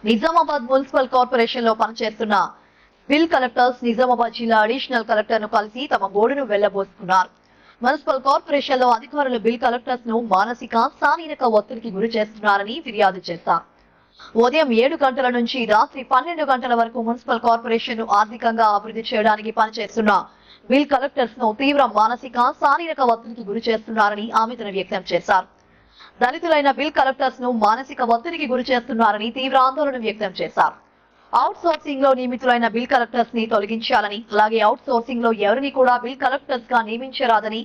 Nizamabad municipal corporation లో పనిచేస్తున్న bill collectors Nizamabad జిల్లా అడిషనల్ కలెక్టర్ ను కలిసి తమ గోడును వెళ్లబోసుకున్నారు. మున్సిపల్ కార్పొరేషన్ లో అధికారులు బిల్ కలెక్టర్స్ ను మానసిక శారీరక ఒత్తిడికి గురి చేస్తున్నారని ఫిర్యాదు చేశారు. ఉదయం 7 గంటల నుంచి రాత్రి 12 గంటల వరకు మున్సిపల్ కార్పొరేషన్ ను ఆర్థికంగా అభివృద్ధి చేయడానికి పనిచేస్తున్న బిల్ కలెక్టర్స్ ను తీవ్ర మానసిక శారీరక ఒత్తిడికి గురి చేస్తున్నారని ఆవేదన వ్యక్తం చేశారు. దళితులైన బిల్ కలెక్టర్స్ ను మానసిక ఒత్తిడికి గురి చేస్తున్నారని తీవ్ర ఆందోళన వ్యక్తం చేశారు. అవుట్ సోర్సింగ్ లో నియమితులైన బిల్ కలెక్టర్స్ ని తొలగించాలని, అలాగే అవుట్ సోర్సింగ్ లో ఎవరిని కూడా బిల్ కలెక్టర్స్ గా నియమించరాదని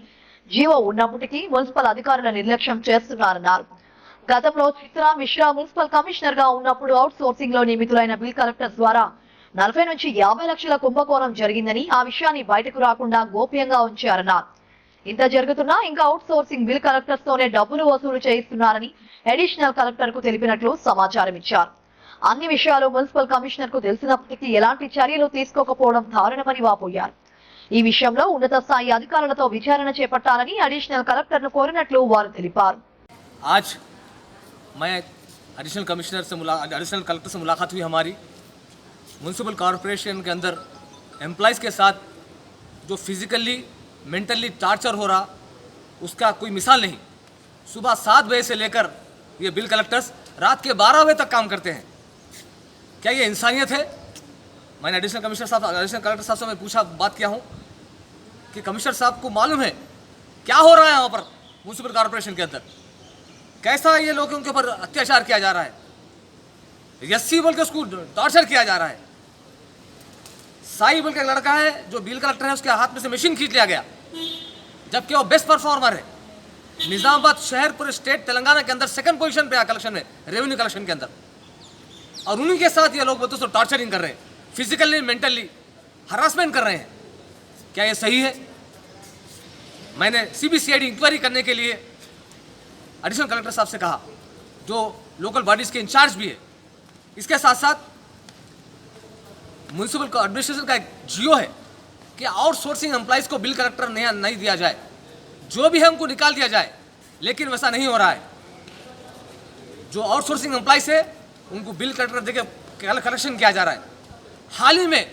జీవో ఉన్నప్పటికీ మున్సిపల్ అధికారుల నిర్లక్ష్యం చేస్తున్నారన్నారు. గతంలో చిత్రా మిశ్రా మున్సిపల్ కమిషనర్ గా ఉన్నప్పుడు అవుట్ సోర్సింగ్ లో నియమితులైన బిల్ కలెక్టర్స్ ద్వారా 40 నుంచి 50 లక్షల కుంభకోణం జరిగిందని, ఆ విషయాన్ని బయటకు రాకుండా గోప్యంగా ఉంచారన్నారు. ఇంత జరుగుతున్నా ఇంకా అవుట్ సోర్సింగ్ బిల్ కలెక్టర్స్ తోనే డబ్బులు వసూలు చేయిస్తున్నారని అడిషనల్ కలెక్టర్ కు తెలిపినట్లు సమాచారం ఇచ్చారు. అన్ని విషయాలు మున్సిపల్ కమిషనర్ కు తెలిసినప్పటికీ ఎలాంటి చర్యలు తీసుకోకపోవడం దారుణమని వాపోయారు. ఈ విషయంలో ఉన్నత స్థాయి అధికారులతో విచారణ చేపట్టాలని అడిషనల్ కలెక్టర్ ను కోరినట్లు వారు తెలిపారు. आज मैं एडिशनल कलेक्टर से मुलाकात हुई हमारी। म्यूनसिपल कॉरपोरेशन के अंदर एम्प्लॉयज़ के साथ जो फिज़िकली मेंटली टार्चर हो रहा उसका कोई मिसाल नहीं। सुबह 7 बजे से लेकर ये बिल कलेक्टर्स रात के 12 बजे तक काम करते हैं। क्या ये इंसानियत है? मैंने एडिशनल कलेक्टर साहब से मैं पूछा, बात किया हूँ कि कमिश्नर साहब को मालूम है क्या हो रहा है यहाँ पर म्यूनसिपल कॉरपोरेशन के अंदर, कैसा ये लोगों के ऊपर अत्याचार किया जा रहा है, यस्सी बोल के उसको टॉर्चर किया जा रहा है। साई बोल के एक लड़का है जो बिल कलेक्टर है, उसके हाथ में से मशीन खींच लिया गया, जबकि वो बेस्ट परफॉर्मर है। निजामाबाद शहर पूरे स्टेट तेलंगाना के अंदर 2nd पोजीशन पे है कलेक्शन में, रेवेन्यू कलेक्शन के अंदर, और उन्हीं के साथ ये लोग बोलते हैं टॉर्चरिंग कर रहे हैं, फिजिकली मेंटली हरासमेंट कर रहे हैं। क्या ये सही है? मैंने CBCID इंक्वायरी करने के लिए एडिशनल कलेक्टर साहब से कहा, जो लोकल बॉडीज़ के इंचार्ज भी है। इसके साथ साथ म्यूनसिपल एडमिनिस्ट्रेशन का एक जियो है कि आउटसोर्सिंग एम्प्लॉयज़ को बिल कलेक्टर नहीं दिया जाए, जो भी है उनको निकाल दिया जाए, लेकिन वैसा नहीं हो रहा है। जो आउटसोर्सिंग एम्प्लॉयज़ है उनको बिल कलेक्टर देकर कलेक्शन किया जा रहा है। हाल ही में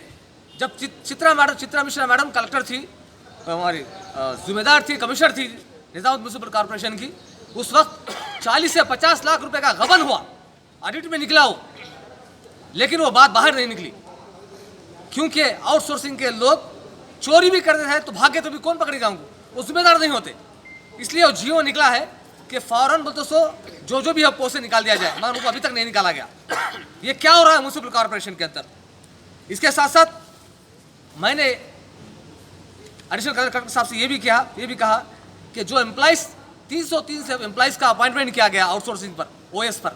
जब चित्रा मिश्रा मैडम कलेक्टर थी, हमारी जिम्मेदार थी, कमिश्नर थी निजामाबाद म्यूनसिपल कॉरपोरेशन की, उस वक्त 40 से 50 लाख रुपए का गबन हुआ, ऑडिट में निकला हो, लेकिन वो बात बाहर नहीं निकली क्योंकि आउटसोर्सिंग के लोग चोरी भी करते हैं तो भागे तो भी कौन पकड़ेगा उनको, वो जिम्मेदार नहीं होते। इसलिए वो जियो निकला है कि फौरन बोलते सो जो भी है पोस्ट से निकाल दिया जाए, मगर उनको अभी तक नहीं निकाला गया। ये क्या हो रहा है म्यूनसिपल कॉरपोरेशन के अंदर? इसके साथ साथ मैंने एडिशनल कलेक्टर साहब से ये भी कहा कि जो एम्प्लॉयज़ 303 से एम्प्लॉयज़ का अपॉइंटमेंट किया गया आउटसोर्सिंग पर, OS पर,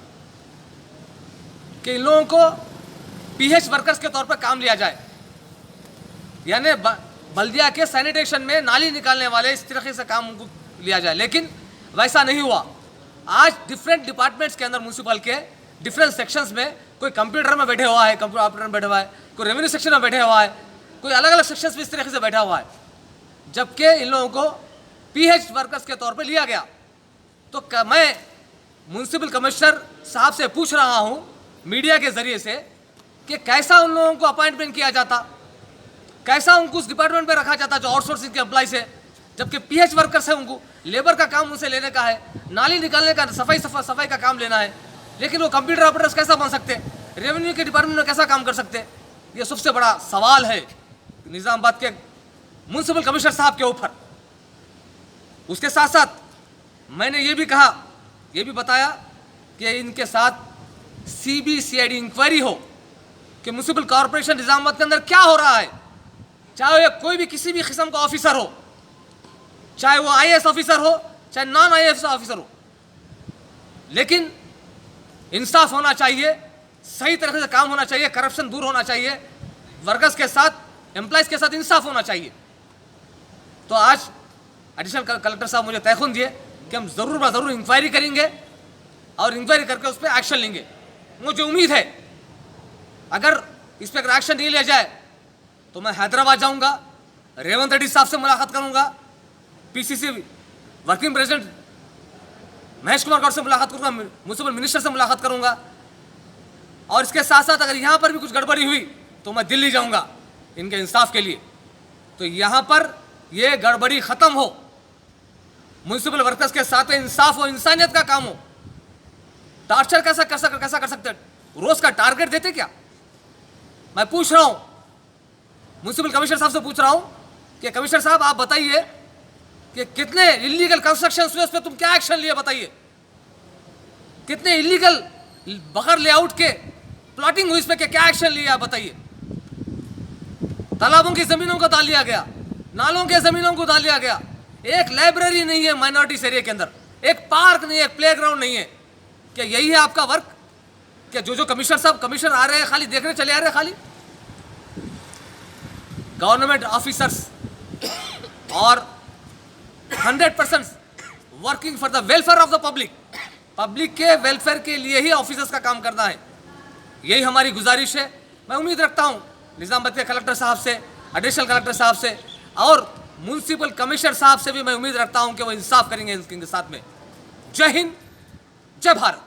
कि इन लोगों को PH वर्कर्स के तौर पर काम लिया जाए, यानी बल्दिया के सैनिटेशन में नाली निकालने वाले इस तरीके से काम उनको लिया जाए, लेकिन वैसा नहीं हुआ। आज डिफरेंट डिपार्टमेंट्स के अंदर म्यूनसिपल के डिफरेंट सेक्शंस में कोई कंप्यूटर में बैठे हुआ है, कंप्यूटर ऑपरेटर में बैठा हुआ है, कोई रेवेन्यू सेक्शन में बैठे हुआ है, कोई अलग अलग सेक्शंस में इस तरीके से बैठा हुआ है, जबकि इन लोगों को PH वर्कर्स के तौर पर लिया गया। तो मैं म्यूनसिपल कमिश्नर साहब से पूछ रहा हूँ मीडिया के जरिए से कि कैसा उन लोगों को अपॉइंटमेंट किया जाता, कैसा उनको उस डिपार्टमेंट पे रखा जाता जो आउटसोर्सिंग के एम्प्लॉयज़ है, जबकि PH वर्कर्स है, उनको लेबर का काम उनसे लेने का है, नाली निकालने का, सफाई का काम लेना है, लेकिन वो कंप्यूटर ऑपरेटर्स कैसा बन सकते, रेवेन्यू के डिपार्टमेंट में कैसा काम कर सकते? ये सबसे बड़ा सवाल है निजामाबाद के म्यूनसिपल कमिश्नर साहब के ऊपर। उसके साथ साथ मैंने ये भी बताया कि इनके साथ CBCID इंक्वायरी हो कि म्यूनसिपल कॉरपोरेशन निजामाबाद के अंदर क्या हो रहा है, चाहे वो कोई भी किसी भी किस्म का ऑफिसर हो, चाहे वो IAS ऑफिसर हो, चाहे नॉन IAS ऑफिसर हो, लेकिन इंसाफ होना चाहिए, सही तरह से काम होना चाहिए, करप्शन दूर होना चाहिए, वर्कर्स के साथ, एम्प्लॉयज़ के साथ इंसाफ होना चाहिए। तो आज एडिशनल कलेक्टर साहब मुझे तयखुन दिए कि हम ज़रूर इंक्वायरी करेंगे और इंक्वायरी करके उस पर एक्शन लेंगे। मुझे उम्मीद है अगर इस पर एक्शन नहीं लिया जाए तो मैं हैदराबाद जाऊंगा, रेवंत रेड्डी साहब से मुलाकात करूंगा, PCC working president Mahesh Kumar Goud से मुलाकात करूंगा, म्यूनसिपल मिनिस्टर से मुलाकात करूंगा, और इसके साथ साथ अगर यहाँ पर भी कुछ गड़बड़ी हुई तो मैं दिल्ली जाऊँगा इनके इंसाफ के लिए। तो यहाँ पर ये गड़बड़ी ख़त्म हो, म्यूनसिपल वर्कर्स के साथ इंसाफ हो, इंसानियत का काम हो। टार्चर कैसा कर सकते हैं? रोज का टारगेट देते क्या? मैं पूछ रहा हूं, म्यूनसिपल कमिश्नर साहब से पूछ रहा हूं कि कमिश्नर साहब आप बताइए कि कितने इलीगल कंस्ट्रक्शन हुए, उस पर तुम क्या एक्शन लिए बताइए। कितने इलीगल बगैर लेआउट के प्लॉटिंग हुई, इस पर क्या एक्शन लिया आप बताइए। तालाबों की जमीनों को डाल लिया गया, नालों के जमीनों को डाल लिया गया। एक लाइब्रेरी नहीं है माइनॉरिटीज एरिया के अंदर, एक पार्क नहीं है, एक प्लेग्राउंड नहीं है। क्या यही है आपका वर्क? क्या जो कमिश्नर साहब कमिश्नर आ रहे हैं खाली देखने चले आ रहे हैं? खाली गवर्नमेंट ऑफिसर्स और 100% working for the welfare of the public, public के वेलफेयर के लिए ही ऑफिसर्स का काम करना है। यही हमारी गुजारिश है। मैं उम्मीद रखता हूं निजामाबाद के कलेक्टर साहब से, एडिशनल कलेक्टर साहब से और म्यूनसिपल कमिश्नर साहब से भी मैं उम्मीद रखता हूं कि वो इंसाफ करेंगे इनके साथ में। जय हिंद, जय भारत।